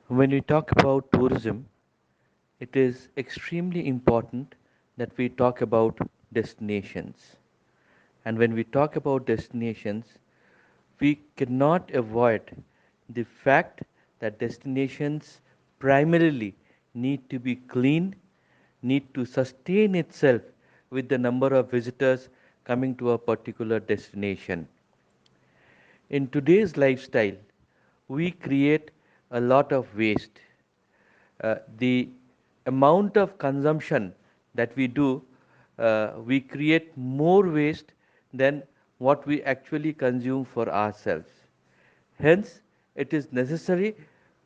When we talk about tourism, it is extremely important that we talk about destinations. And when we talk about destinations, we cannot avoid the fact that destinations primarily need to be clean, need to sustain itself with the number of visitors coming to a particular destination. In today's lifestyle, we create a lot of waste. The amount of consumption that we do, we create more waste than what we actually consume for ourselves. Hence, it is necessary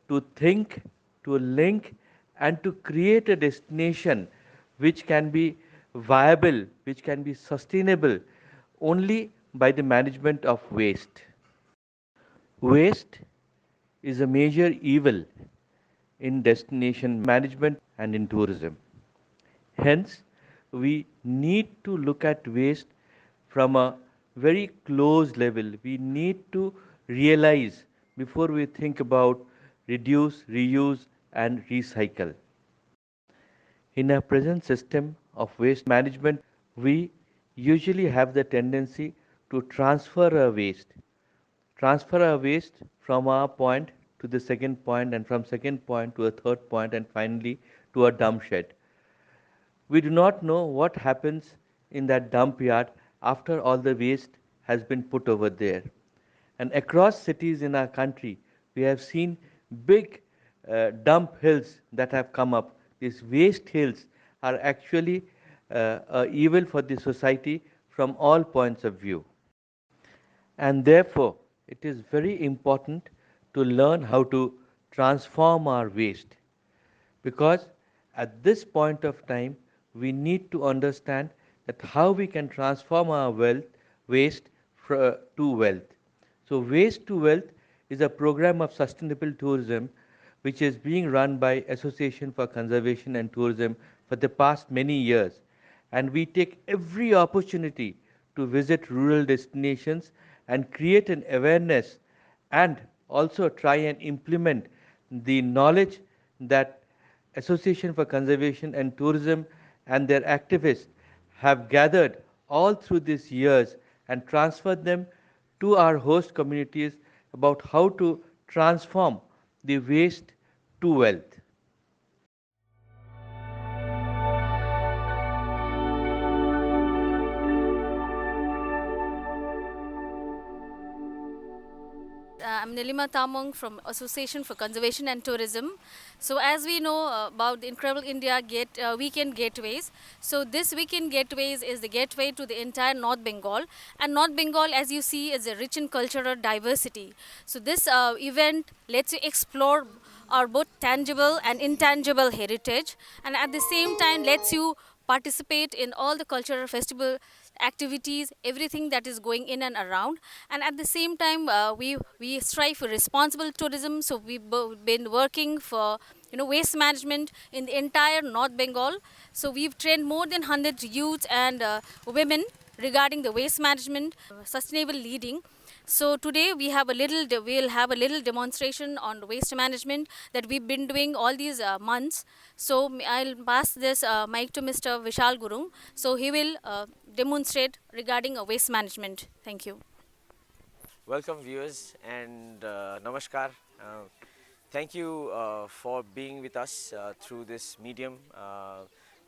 to think, to link, and to create a destination which can be viable, which can be sustainable only by the management of waste. Waste is a major evil in destination management and in tourism. Hence, we need to look at waste from a very close level. We need to realize before we think about reduce, reuse, and recycle. In our present system of waste management, we usually have the tendency to transfer our waste from our point to the second point, and from second point to a third point, and finally to a dump shed. We do not know what happens in that dump yard after all the waste has been put over there. And across cities in our country, we have seen big dump hills that have come up. These waste hills are actually evil for the society from all points of view. And therefore, it is very important to learn how to transform our waste, because at this point of time we need to understand that how we can transform our waste to wealth. So waste to wealth is a program of sustainable tourism which is being run by Association for Conservation and Tourism for the past many years, and we take every opportunity to visit rural destinations and create an awareness, and also try and implement the knowledge that Association for Conservation and Tourism and their activists have gathered all through these years, and transferred them to our host communities about how to transform the waste to wealth. I'm Nilima Tamong from Association for Conservation and Tourism. So as we know about the Incredible India Weekend Gateways, so this Weekend Gateways is the gateway to the entire North Bengal. And North Bengal, as you see, is rich in cultural diversity. So this event lets you explore our both tangible and intangible heritage, and at the same time lets you participate in all the cultural festival activities, everything that is going in and around. And at the same time, we strive for responsible tourism. So we've been working for waste management in the entire North Bengal. So we've trained more than 100 youths and women regarding the waste management, sustainable leading. So today we'll have a little demonstration on waste management that we've been doing all these months. So I'll pass this mic to Mr. Vishal Gurung. So he will demonstrate regarding waste management. Thank you. Welcome viewers and Namaskar. Thank you for being with us through this medium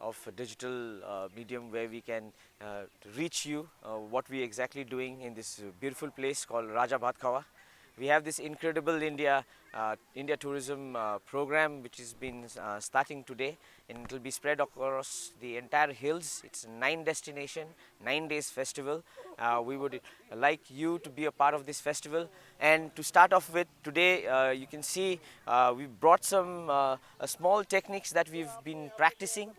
of a digital medium where we can reach you what we exactly doing in this beautiful place called Raja Bhatkawa. We have this incredible India tourism program which has been starting today, and it will be spread across the entire hills. It's a 9 destination, 9 days festival. We would like you to be a part of this festival. And to start off with today, you can see we brought some small techniques that we've been practicing.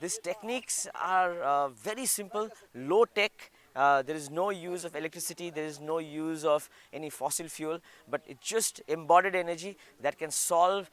These techniques are very simple, low tech, There is no use of electricity, there is no use of any fossil fuel, but it's just embodied energy that can solve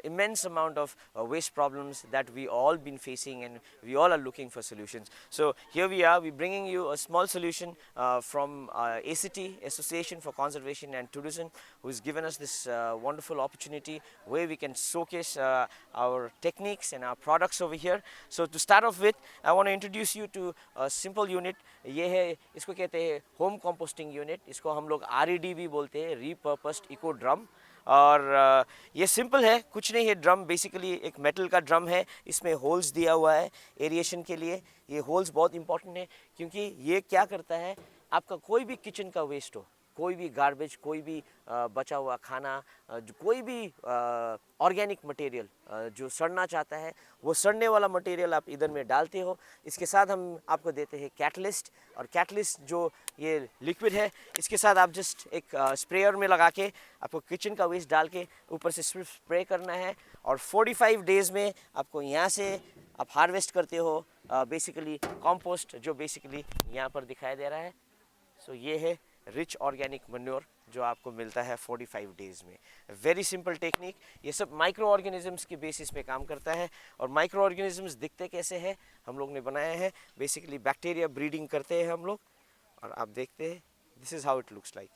immense amount of waste problems that we all been facing, and we all are looking for solutions. So here we are, we're bringing you a small solution from ACT, Association for Conservation and Tourism, who has given us this wonderful opportunity where we can showcase our techniques and our products over here. So to start off with, I want to introduce you to a simple unit. ये है, इसको कहते हैं home composting unit, इसको हम लोग RED भी बोलते हैं, रीपर्पस्ड इको ड्रम। और ये सिंपल है, कुछ नहीं है। ड्रम बेसिकली एक मेटल का ड्रम है, इसमें होल्स दिया हुआ है एरिएशन के लिए। ये होल्स बहुत इंपॉर्टेंट है क्योंकि ये क्या करता है, आपका कोई भी किचन का वेस्ट हो, कोई भी गार्बेज, कोई भी बचा हुआ खाना, कोई भी ऑर्गेनिक मटेरियल जो सड़ना चाहता है, वो सड़ने वाला मटेरियल आप इधर में डालते हो। इसके साथ हम आपको देते हैं कैटलिस्ट, और कैटलिस्ट जो ये लिक्विड है, इसके साथ आप जस्ट एक स्प्रेयर में लगा के आपको किचन का वेस्ट डाल के ऊपर से सिर्फ स्प्रे करना है, और 45 डेज़ में आपको यहाँ से आप हार्वेस्ट करते हो बेसिकली कंपोस्ट, जो बेसिकली यहाँ पर दिखाई दे रहा है। सो ये है रिच ऑर्गेनिक मनोर जो आपको मिलता है 45 डेज़ में। Very simple technique. ये सब माइक्रो ऑर्गेनिजम्स की बेसिस पे काम करता है। और माइक्रो ऑर्गेनिजम्स दिखते कैसे हैं, हम लोग ने बनाया है बेसिकली बैक्टीरिया ब्रीडिंग करते हैं हम लोग, और आप देखते हैं this is how it looks like.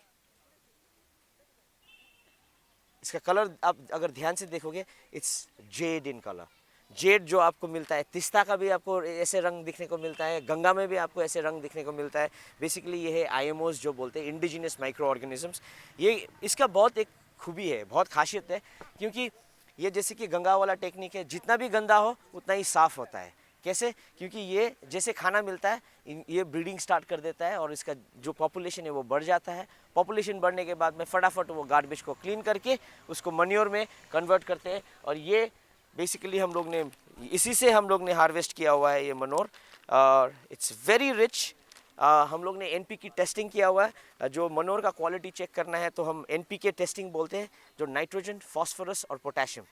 इसका कलर आप अगर ध्यान से देखोगे, it's Z in colour. Z जो आपको मिलता है, तिस्ता का भी आपको ऐसे रंग दिखने को मिलता है, गंगा में भी आपको ऐसे रंग दिखने को मिलता है। बेसिकली ये है IMOs जो बोलते हैं, इंडिजिनस माइक्रो ऑर्गेनिजम्स। ये इसका बहुत एक खूबी है, बहुत खासियत है, क्योंकि ये जैसे कि गंगा वाला टेक्निक है, जितना भी गंदा हो उतना ही साफ़ होता है। कैसे? क्योंकि ये जैसे खाना मिलता है, ये ब्रीडिंग स्टार्ट कर देता है और इसका जो पॉपुलेशन है वो बढ़ जाता है। पॉपुलेशन बढ़ने के बाद में फटाफट वो गार्बेज को क्लीन करके उसको मन्योर में कन्वर्ट करते हैं, और ये बेसिकली हम लोग ने इसी से हम लोग ने हार्वेस्ट किया हुआ है ये मनोर। और इट्स वेरी रिच। हम लोग ने NP की टेस्टिंग किया हुआ है। जो मनोर का क्वालिटी चेक करना है तो हम NPK टेस्टिंग बोलते हैं, जो नाइट्रोजन, फास्फोरस और पोटेशियम,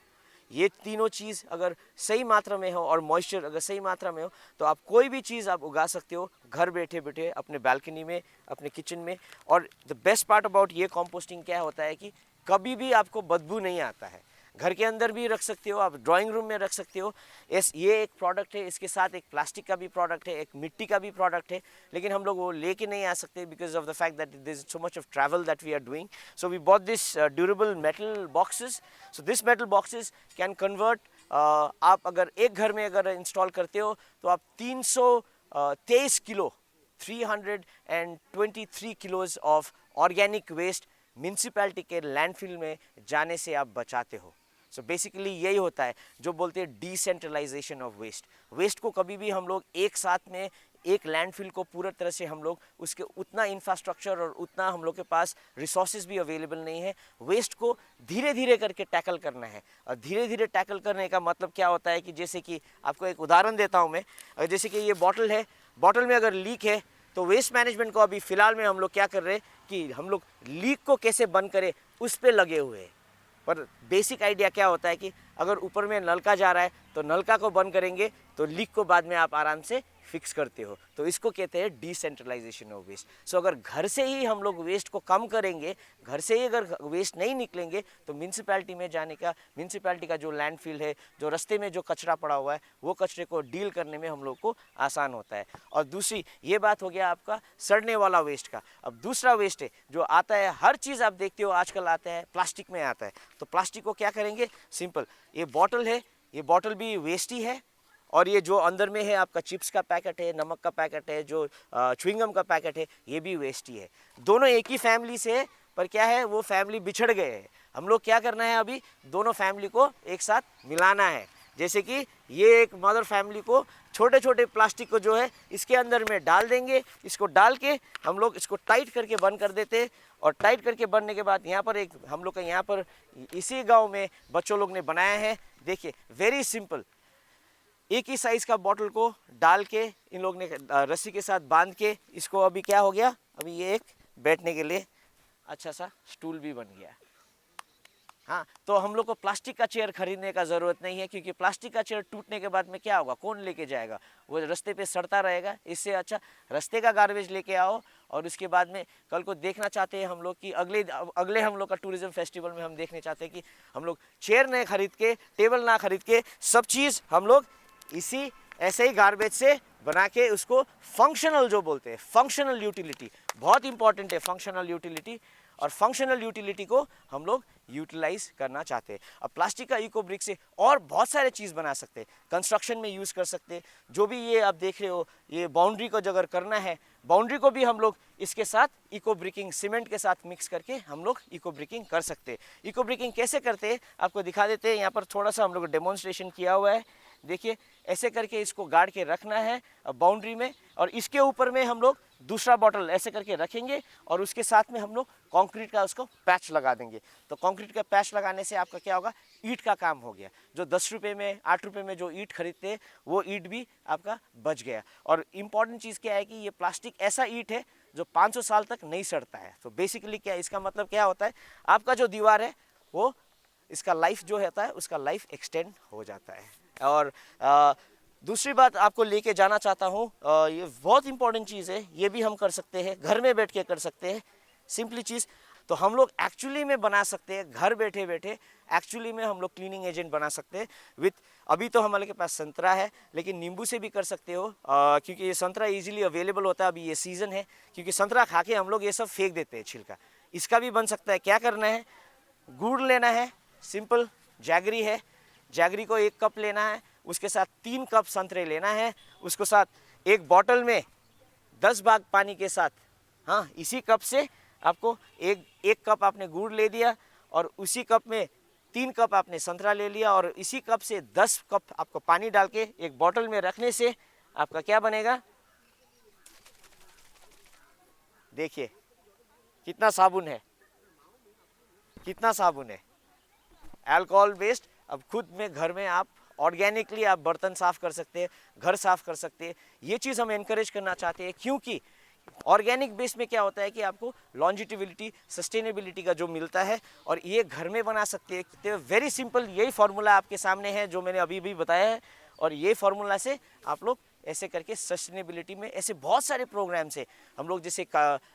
ये तीनों चीज़ अगर सही मात्रा में हो और मॉइस्चर अगर सही मात्रा में हो, तो आप कोई भी चीज़ आप उगा सकते हो घर बैठे बैठे अपने बालकनी में, अपने किचन में। और द बेस्ट पार्ट अबाउट ये कंपोस्टिंग क्या होता है कि कभी भी आपको बदबू नहीं आता है। घर के अंदर भी रख सकते हो, आप ड्राइंग रूम में रख सकते हो। ये एक प्रोडक्ट है, इसके साथ एक प्लास्टिक का भी प्रोडक्ट है, एक मिट्टी का भी प्रोडक्ट है, लेकिन हम लोग वो लेके नहीं आ सकते because of the fact that there is so much of travel that we are doing. So we bought this durable metal boxes. So this metal boxes can convert, आप अगर एक घर में अगर इंस्टॉल करते हो तो आप 323 kilo 323 kilos of organic waste municipality के लैंडफिल में जाने से आप बचाते हो। सो बेसिकली यही होता है जो बोलते हैं डिसेंट्रलाइजेशन ऑफ वेस्ट। वेस्ट को कभी भी हम लोग एक साथ में एक लैंडफिल को पूरी तरह से हम लोग उसके उतना इंफ्रास्ट्रक्चर और उतना हम लोग के पास रिसोर्सेज भी अवेलेबल नहीं है। वेस्ट को धीरे धीरे करके टैकल करना है। और धीरे धीरे टैकल करने का मतलब क्या होता है कि जैसे कि आपको एक उदाहरण देता हूँ मैं। जैसे कि ये बॉटल है, बॉटल में अगर लीक है तो वेस्ट मैनेजमेंट को अभी फ़िलहाल में हम लोग क्या कर रहे हैं कि हम लोग लीक को कैसे बंद करें उस पर लगे हुए हैं। पर बेसिक आइडिया क्या होता है कि अगर ऊपर में नलका जा रहा है तो नलका को बंद करेंगे तो लीक को बाद में आप आराम से फिक्स करते हो। तो इसको कहते हैं डिसेंट्रलाइजेशन ऑफ वेस्ट। सो अगर घर से ही हम लोग वेस्ट को कम करेंगे, घर से ही अगर वेस्ट नहीं निकलेंगे, तो म्यूनसिपैलिटी में जाने का, म्यूनसिपैलिटी का जो लैंडफिल है, जो रास्ते में जो कचरा पड़ा हुआ है, वो कचरे को डील करने में हम लोग को आसान होता है। और दूसरी ये बात हो गया आपका सड़ने वाला वेस्ट का। अब दूसरा वेस्ट है जो आता है, हर चीज़ आप देखते हो आजकल आता है प्लास्टिक में आता है। तो प्लास्टिक को क्या करेंगे? सिंपल, ये बॉटल है, ये बॉटल भी वेस्ट ही है, और ये जो अंदर में है आपका चिप्स का पैकेट है, नमक का पैकेट है, जो च्युइंगम का पैकेट है, ये भी वेस्ट ही है। दोनों एक ही फैमिली से है, पर क्या है वो फैमिली बिछड़ गए हैं। हम लोग क्या करना है अभी, दोनों फैमिली को एक साथ मिलाना है। जैसे कि ये एक मदर फैमिली को छोटे छोटे प्लास्टिक को जो है इसके अंदर में डाल देंगे। इसको डाल के हम लोग इसको टाइट करके बंद कर देते हैं, और टाइट करके बनने के बाद यहाँ पर एक हम लोग का यहाँ पर इसी गाँव में बच्चों लोग ने बनाया है। देखिए वेरी सिंपल, एक ही साइज़ का बॉटल को डाल के इन लोग ने रस्सी के साथ बांध के इसको, अभी क्या हो गया, अभी ये एक बैठने के लिए अच्छा सा स्टूल भी बन गया। हाँ, तो हम लोग को प्लास्टिक का चेयर खरीदने का ज़रूरत नहीं है, क्योंकि प्लास्टिक का चेयर टूटने के बाद में क्या होगा, कौन लेके जाएगा, वो रास्ते पे सड़ता रहेगा। इससे अच्छा रास्ते का गार्बेज लेके आओ, और उसके बाद में कल को देखना चाहते हैं हम लोग कि अगले अगले हम लोग का टूरिज्म फेस्टिवल में हम देखने चाहते हैं कि हम लोग चेयर नहीं खरीद के, टेबल ना खरीद के, सब चीज़ हम लोग इसी ऐसे ही गार्बेज से बना के उसको फंक्शनल जो बोलते हैं, फंक्शनल यूटिलिटी बहुत इंपॉर्टेंट है, फंक्शनल यूटिलिटी, और फंक्शनल यूटिलिटी को हम लोग यूटिलाइज करना चाहते हैं। अब प्लास्टिक का इको ब्रिक से और बहुत सारे चीज़ बना सकते हैं, कंस्ट्रक्शन में यूज़ कर सकते हैं। जो भी ये आप देख रहे हो, ये बाउंड्री को अगर करना है, बाउंड्री को भी हम लोग इसके साथ इको ब्रिकिंग सीमेंट के साथ मिक्स करके हम लोग इको ब्रिकिंग कर सकते हैं। इको ब्रिकिंग कैसे करते हैं आपको दिखा देते हैं। यहाँ पर थोड़ा सा हम लोग डेमोन्स्ट्रेशन किया हुआ है, देखिए ऐसे करके इसको गाड़ के रखना है बाउंड्री में, और इसके ऊपर में हम लोग दूसरा बॉटल ऐसे करके रखेंगे, और उसके साथ में हम लोग कंक्रीट का उसको पैच लगा देंगे। तो कंक्रीट का पैच लगाने से आपका क्या होगा, ईंट का काम हो गया। जो 10 रुपये में 8 रुपये में जो ईंट खरीदते हैं वो ईंट भी आपका बच गया। और इम्पॉर्टेंट चीज़ क्या है कि ये प्लास्टिक ऐसा ईंट है जो 500 साल तक नहीं सड़ता है। तो बेसिकली क्या इसका मतलब क्या होता है, आपका जो दीवार है वो इसका लाइफ जो होता है उसका लाइफ एक्सटेंड हो जाता है। और दूसरी बात आपको लेके जाना चाहता हूँ, ये बहुत इंपॉर्टेंट चीज़ है, ये भी हम कर सकते हैं, घर में बैठ के कर सकते हैं, सिंपली चीज़। तो हम लोग एक्चुअली में बना सकते हैं, घर बैठे बैठे एक्चुअली में हम लोग क्लीनिंग एजेंट बना सकते हैं विथ, अभी तो हमारे के पास संतरा है, लेकिन नींबू से भी कर सकते हो, क्योंकि ये संतरा इजीली अवेलेबल होता है। अभी ये सीज़न है, क्योंकि संतरा खा के हम लोग ये सब फेंक देते हैं छिलका, इसका भी बन सकता है। क्या करना है, गुड़ लेना है, सिंपल जैगरी है, जैगरी को 1 कप लेना है, उसके साथ 3 कप संतरे लेना है, उसको साथ एक बॉटल में 10 भाग पानी के साथ, हाँ इसी कप से आपको एक कप आपने गुड़ ले दिया, और उसी कप में 3 कप आपने संतरा ले लिया, और इसी कप से 10 कप आपको पानी डाल के एक बॉटल में रखने से आपका क्या बनेगा, देखिए कितना साबुन है, कितना साबुन है, अल्कोहल बेस्ड। अब खुद में घर में आप ऑर्गेनिकली आप बर्तन साफ़ कर सकते हैं, घर साफ़ कर सकते हैं। ये चीज़ हम एनकरेज करना चाहते हैं, क्योंकि ऑर्गेनिक बेस में क्या होता है कि आपको लॉन्जिटिविलिटी, सस्टेनेबिलिटी का जो मिलता है, और ये घर में बना सकते हैं। तो वेरी सिंपल यही फार्मूला आपके सामने है जो मैंने अभी भी बताया है, और ये फार्मूला से आप लोग ऐसे करके सस्टेनेबिलिटी में ऐसे बहुत सारे प्रोग्राम्स है। हम लोग जैसे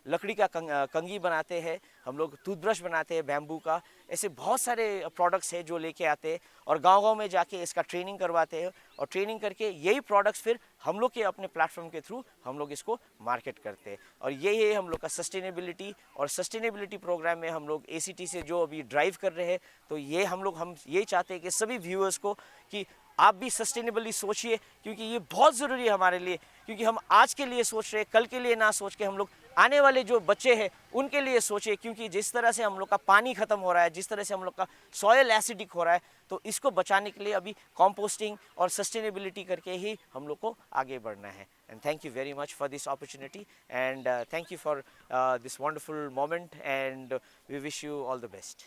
लकड़ी का कंघी बनाते हैं, हम लोग टूथब्रश बनाते हैं बैम्बू का, ऐसे बहुत सारे प्रोडक्ट्स है जो लेके आते हैं, और गांव-गांव में जाके इसका ट्रेनिंग करवाते हैं, और ट्रेनिंग करके यही प्रोडक्ट्स फिर हम लोग के अपने प्लेटफॉर्म के थ्रू हम लोग इसको मार्केट करते हैं। और यही है हम लोग का सस्टेनेबिलिटी। और सस्टेनेबिलिटी प्रोग्राम में हम लोग ACT से जो अभी ड्राइव कर रहे हैं, तो ये हम यही चाहते हैं कि सभी व्यूअर्स को कि आप भी सस्टेनेबली सोचिए, क्योंकि ये बहुत ज़रूरी है हमारे लिए। क्योंकि हम आज के लिए सोच रहे हैं, कल के लिए ना सोच के हम लोग आने वाले जो बच्चे हैं उनके लिए सोचें। क्योंकि जिस तरह से हम लोग का पानी ख़त्म हो रहा है, जिस तरह से हम लोग का सॉयल एसिडिक हो रहा है, तो इसको बचाने के लिए अभी कंपोस्टिंग और सस्टेनेबिलिटी करके ही हम लोग को आगे बढ़ना है। And thank you very much for this opportunity, and thank you for this wonderful moment, and we wish you all the best.